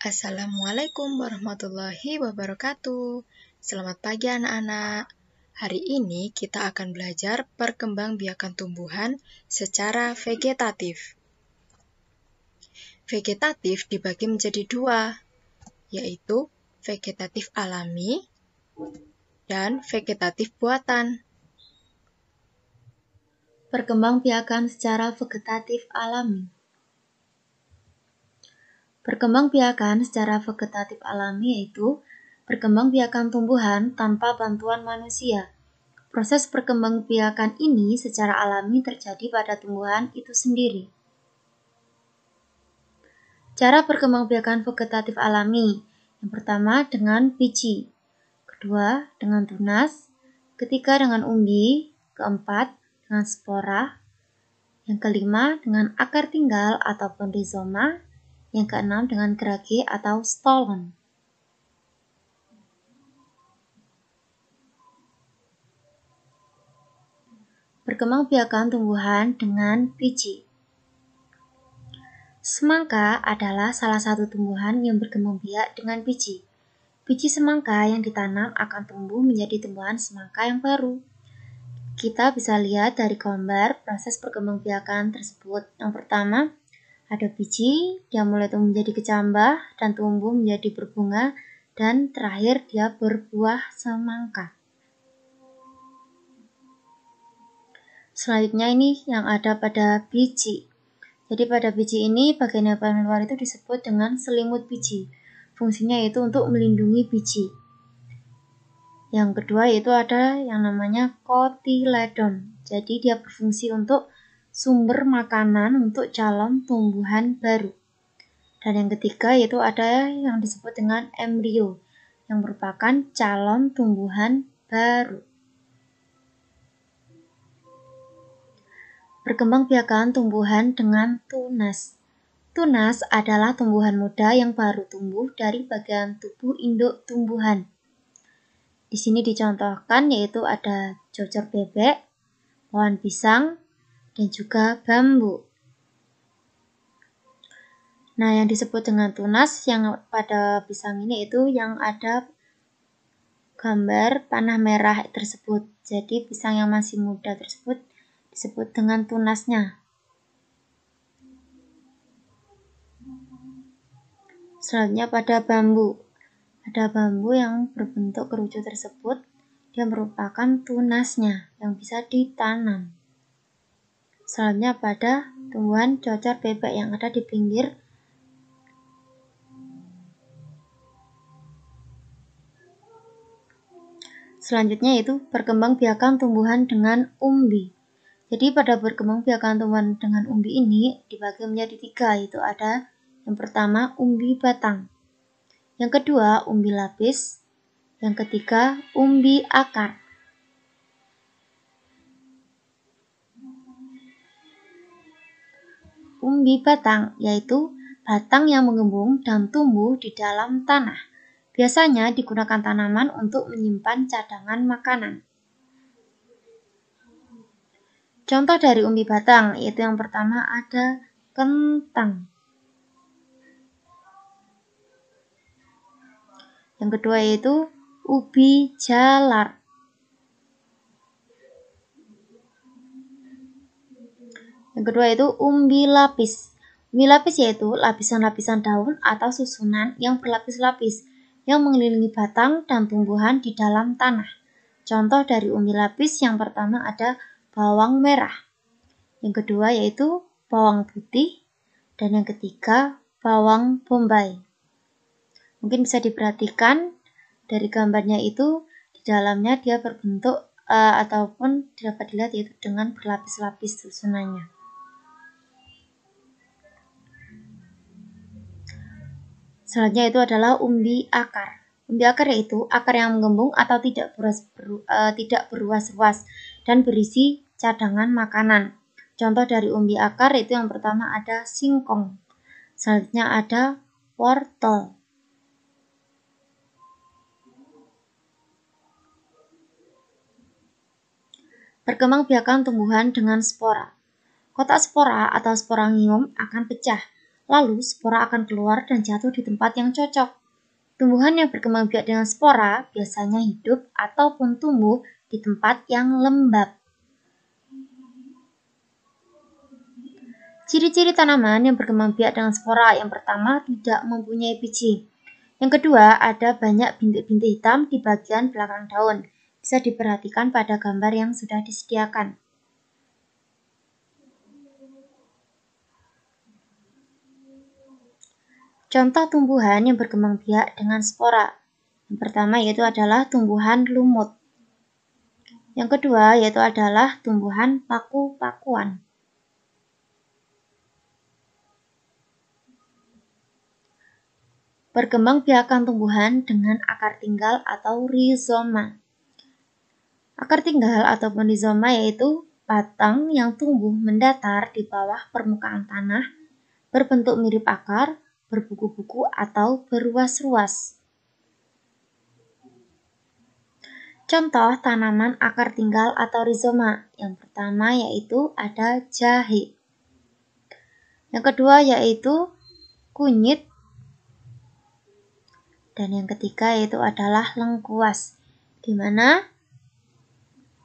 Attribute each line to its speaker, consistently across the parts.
Speaker 1: Assalamualaikum warahmatullahi wabarakatuh. Selamat pagi anak-anak. Hari ini kita akan belajar perkembangbiakan tumbuhan secara vegetatif. Vegetatif dibagi menjadi dua, yaitu vegetatif alami dan vegetatif buatan.
Speaker 2: Perkembangbiakan secara vegetatif alami. Perkembangbiakan secara vegetatif alami yaitu perkembangbiakan tumbuhan tanpa bantuan manusia. Proses perkembangbiakan ini secara alami terjadi pada tumbuhan itu sendiri. Cara perkembangbiakan vegetatif alami. Yang pertama dengan biji, kedua dengan tunas, ketiga dengan umbi, keempat dengan spora, yang kelima dengan akar tinggal ataupun rizoma, yang keenam dengan gerage atau stolon. Perkembangbiakan tumbuhan dengan biji. Semangka adalah salah satu tumbuhan yang berkembang biak dengan biji. Biji semangka yang ditanam akan tumbuh menjadi tumbuhan semangka yang baru. Kita bisa lihat dari gambar proses perkembangbiakan tersebut. Yang pertama, ada biji, dia mulai tumbuh menjadi kecambah dan tumbuh menjadi berbunga, dan terakhir dia berbuah semangka. Selanjutnya ini yang ada pada biji. Jadi pada biji ini bagian yang paling luar itu disebut dengan selimut biji. Fungsinya itu untuk melindungi biji. Yang kedua yaitu ada yang namanya kotiledon. Jadi dia berfungsi untuk sumber makanan untuk calon tumbuhan baru. Dan yang ketiga yaitu ada yang disebut dengan embrio, yang merupakan calon tumbuhan baru. Perkembangbiakan tumbuhan dengan tunas. Tunas adalah tumbuhan muda yang baru tumbuh dari bagian tubuh induk tumbuhan. Di sini dicontohkan yaitu ada cocor bebek, pohon pisang, dan juga bambu. Nah, yang disebut dengan tunas yang pada pisang ini itu yang ada gambar panah merah tersebut. Jadi pisang yang masih muda tersebut disebut dengan tunasnya. Selanjutnya pada bambu. Ada bambu yang berbentuk kerucut tersebut, dia merupakan tunasnya yang bisa ditanam. Selanjutnya pada tumbuhan cocor bebek yang ada di pinggir. Selanjutnya yaitu perkembangbiakan tumbuhan dengan umbi. Jadi pada perkembangbiakan tumbuhan dengan umbi ini dibagi menjadi tiga, yaitu ada yang pertama umbi batang, yang kedua umbi lapis, yang ketiga umbi akar. Umbi batang yaitu batang yang mengembung dan tumbuh di dalam tanah. Biasanya digunakan tanaman untuk menyimpan cadangan makanan. Contoh dari umbi batang yaitu yang pertama ada kentang. Yang kedua yaitu ubi jalar. Yang kedua yaitu umbi lapis. Umbi lapis yaitu lapisan-lapisan daun atau susunan yang berlapis-lapis yang mengelilingi batang dan tumbuhan di dalam tanah. Contoh dari umbi lapis yang pertama ada bawang merah. Yang kedua yaitu bawang putih. Dan yang ketiga bawang bombay. Mungkin bisa diperhatikan dari gambarnya itu di dalamnya dia berbentuk ataupun dapat dilihat yaitu dengan berlapis-lapis susunannya. Selanjutnya itu adalah umbi akar. Umbi akar yaitu akar yang menggembung atau tidak beruas-ruas dan berisi cadangan makanan. Contoh dari umbi akar itu yang pertama ada singkong. Selanjutnya ada wortel. Perkembangbiakan tumbuhan dengan spora. Kotak spora atau sporangium akan pecah. Lalu spora akan keluar dan jatuh di tempat yang cocok. Tumbuhan yang berkembang biak dengan spora biasanya hidup ataupun tumbuh di tempat yang lembab. Ciri-ciri tanaman yang berkembang biak dengan spora: yang pertama, tidak mempunyai biji. Yang kedua, ada banyak bintik-bintik hitam di bagian belakang daun. Bisa diperhatikan pada gambar yang sudah disediakan. Contoh tumbuhan yang berkembang biak dengan spora. Yang pertama yaitu adalah tumbuhan lumut. Yang kedua yaitu adalah tumbuhan paku-pakuan. Perkembangbiakan tumbuhan dengan akar tinggal atau rizoma. Akar tinggal ataupun rizoma yaitu batang yang tumbuh mendatar di bawah permukaan tanah, berbentuk mirip akar, berbuku-buku atau berruas-ruas. Contoh tanaman akar tinggal atau rizoma. Yang pertama yaitu ada jahe. Yang kedua yaitu kunyit. Dan yang ketiga yaitu adalah lengkuas, di mana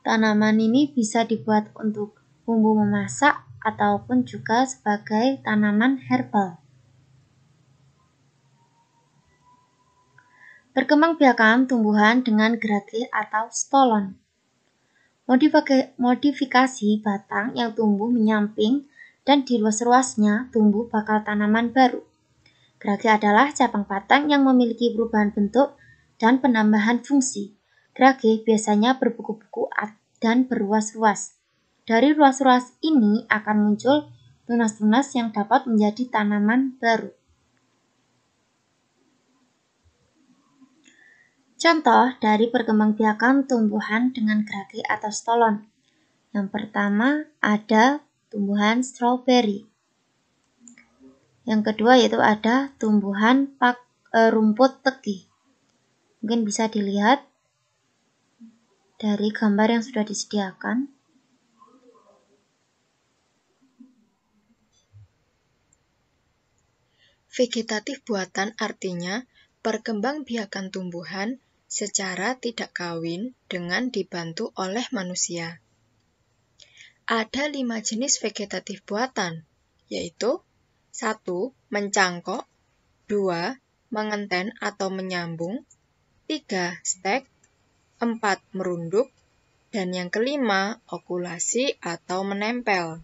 Speaker 2: tanaman ini bisa dibuat untuk bumbu memasak ataupun juga sebagai tanaman herbal. Perkembangbiakan tumbuhan dengan gerage atau stolon. Modifikasi batang yang tumbuh menyamping dan di ruas-ruasnya tumbuh bakal tanaman baru. Gerage adalah cabang batang yang memiliki perubahan bentuk dan penambahan fungsi. Gerage biasanya berbuku-buku dan berruas-ruas. Dari ruas-ruas ini akan muncul tunas-tunas yang dapat menjadi tanaman baru. Contoh dari perkembangbiakan tumbuhan dengan gerage atau stolon. Yang pertama ada tumbuhan strawberry. Yang kedua yaitu ada tumbuhan rumput tegi. Mungkin bisa dilihat dari gambar yang sudah disediakan.
Speaker 1: Vegetatif buatan artinya perkembangbiakan tumbuhan secara tidak kawin dengan dibantu oleh manusia. Ada 5 jenis vegetatif buatan, yaitu 1. Mencangkok, 2. Mengenten atau menyambung, 3. Stek, 4. Merunduk, dan yang kelima, okulasi atau menempel.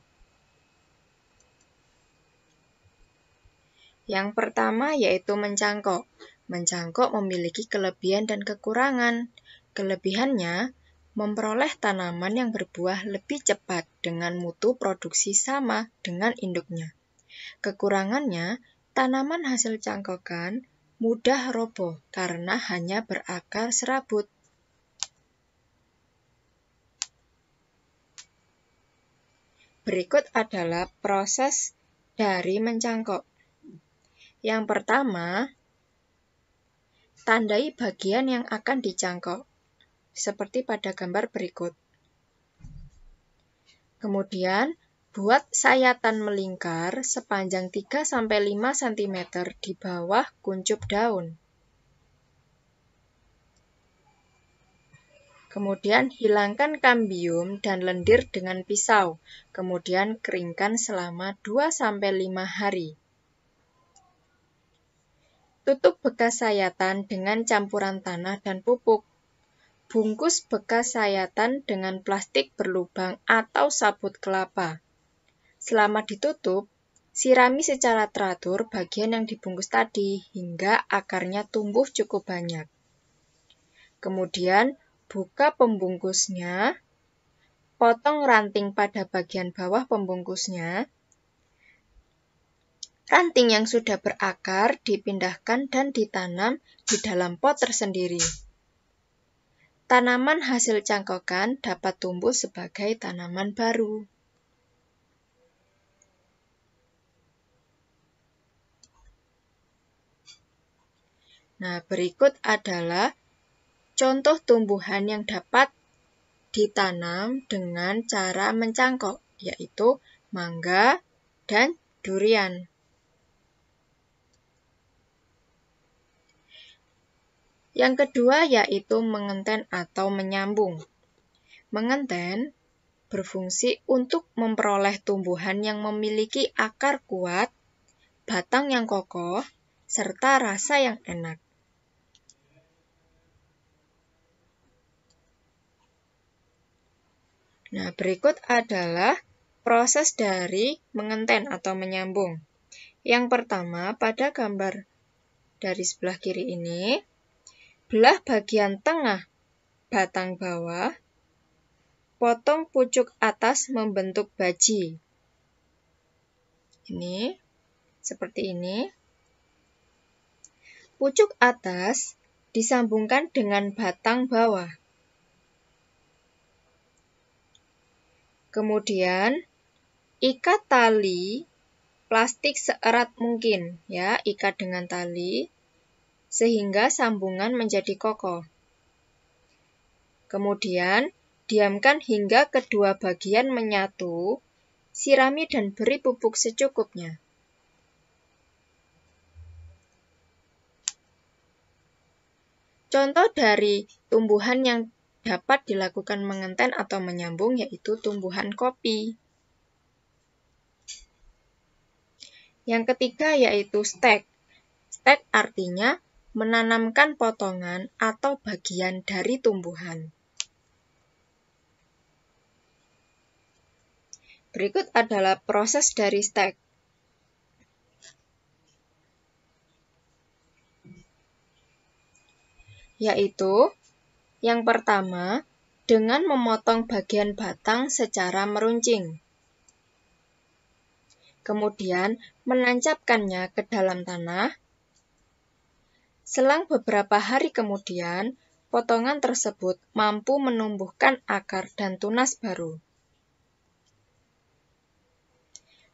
Speaker 1: Yang pertama yaitu mencangkok. Mencangkok memiliki kelebihan dan kekurangan. Kelebihannya, memperoleh tanaman yang berbuah lebih cepat dengan mutu produksi sama dengan induknya. Kekurangannya, tanaman hasil cangkokan mudah roboh karena hanya berakar serabut. Berikut adalah proses dari mencangkok. Yang pertama, tandai bagian yang akan dicangkok, seperti pada gambar berikut. Kemudian, buat sayatan melingkar sepanjang 3-5 cm di bawah kuncup daun. Kemudian, hilangkan kambium dan lendir dengan pisau. Kemudian, keringkan selama 2-5 hari. Tutup bekas sayatan dengan campuran tanah dan pupuk. Bungkus bekas sayatan dengan plastik berlubang atau sabut kelapa. Selama ditutup, sirami secara teratur bagian yang dibungkus tadi hingga akarnya tumbuh cukup banyak. Kemudian, buka pembungkusnya, potong ranting pada bagian bawah pembungkusnya. Ranting yang sudah berakar dipindahkan dan ditanam di dalam pot tersendiri. Tanaman hasil cangkokan dapat tumbuh sebagai tanaman baru. Nah, berikut adalah contoh tumbuhan yang dapat ditanam dengan cara mencangkok, yaitu mangga dan durian. Yang kedua yaitu mengenten atau menyambung. Mengenten berfungsi untuk memperoleh tumbuhan yang memiliki akar kuat, batang yang kokoh, serta rasa yang enak. Nah, berikut adalah proses dari mengenten atau menyambung. Yang pertama, pada gambar dari sebelah kiri ini, belah bagian tengah batang bawah, potong pucuk atas membentuk baji. Ini, seperti ini. Pucuk atas disambungkan dengan batang bawah. Kemudian, ikat tali plastik seerat mungkin, ya, ikat dengan tali sehingga sambungan menjadi kokoh. Kemudian, diamkan hingga kedua bagian menyatu, sirami dan beri pupuk secukupnya. Contoh dari tumbuhan yang dapat dilakukan mengenten atau menyambung yaitu tumbuhan kopi. Yang ketiga yaitu stek. Stek artinya menanamkan potongan atau bagian dari tumbuhan. Berikut adalah proses dari stek. Yaitu yang pertama, dengan memotong bagian batang secara meruncing. Kemudian, menancapkannya ke dalam tanah. Selang beberapa hari kemudian, potongan tersebut mampu menumbuhkan akar dan tunas baru.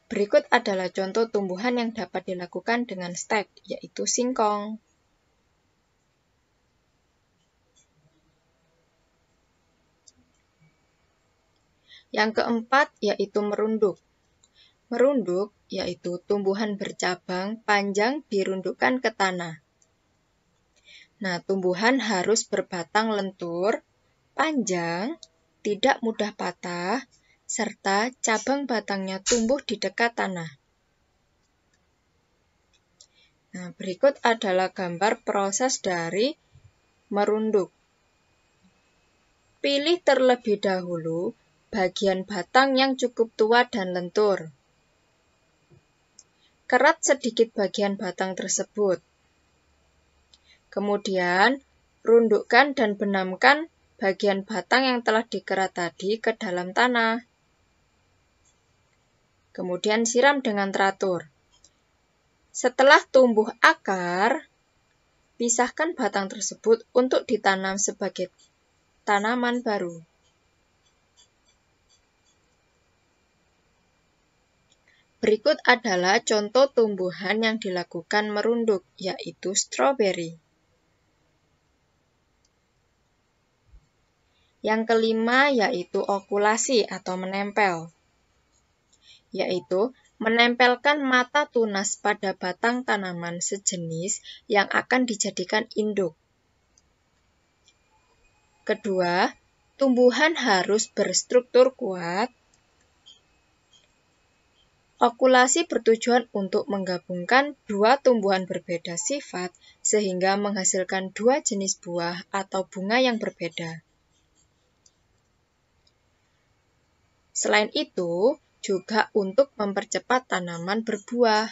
Speaker 1: Berikut adalah contoh tumbuhan yang dapat dilakukan dengan stek, yaitu singkong. Yang keempat yaitu merunduk. Merunduk yaitu tumbuhan bercabang panjang dirundukkan ke tanah. Nah, tumbuhan harus berbatang lentur, panjang, tidak mudah patah, serta cabang batangnya tumbuh di dekat tanah. Nah, berikut adalah gambar proses dari merunduk. Pilih terlebih dahulu bagian batang yang cukup tua dan lentur. Kerat sedikit bagian batang tersebut. Kemudian, rundukkan dan benamkan bagian batang yang telah dikerat tadi ke dalam tanah. Kemudian siram dengan teratur. Setelah tumbuh akar, pisahkan batang tersebut untuk ditanam sebagai tanaman baru. Berikut adalah contoh tumbuhan yang dilakukan merunduk, yaitu stroberi. Yang kelima yaitu okulasi atau menempel, yaitu menempelkan mata tunas pada batang tanaman sejenis yang akan dijadikan induk. Kedua, tumbuhan harus berstruktur kuat. Okulasi bertujuan untuk menggabungkan dua tumbuhan berbeda sifat sehingga menghasilkan dua jenis buah atau bunga yang berbeda. Selain itu, juga untuk mempercepat tanaman berbuah.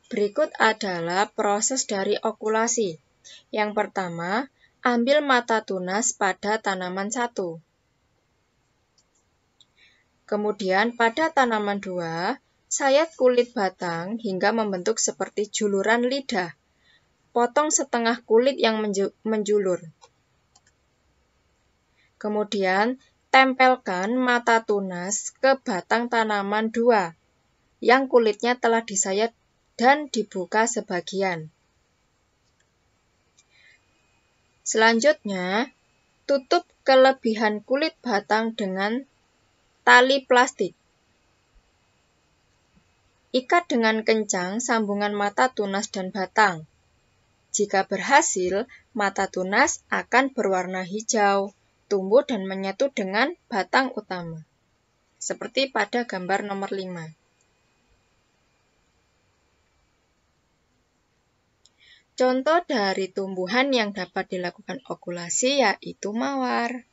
Speaker 1: Berikut adalah proses dari okulasi. Yang pertama, ambil mata tunas pada tanaman 1. Kemudian pada tanaman 2, sayat kulit batang hingga membentuk seperti juluran lidah. Potong setengah kulit yang menjulur. Kemudian, tempelkan mata tunas ke batang tanaman 2, yang kulitnya telah disayat dan dibuka sebagian. Selanjutnya, tutup kelebihan kulit batang dengan tali plastik. Ikat dengan kencang sambungan mata tunas dan batang. Jika berhasil, mata tunas akan berwarna hijau, tumbuh dan menyatu dengan batang utama. Seperti pada gambar nomor 5. Contoh dari tumbuhan yang dapat dilakukan okulasi yaitu mawar.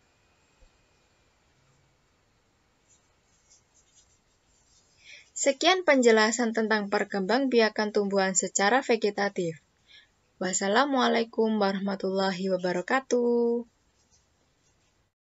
Speaker 1: Sekian penjelasan tentang perkembangbiakan tumbuhan secara vegetatif. Wassalamualaikum warahmatullahi wabarakatuh.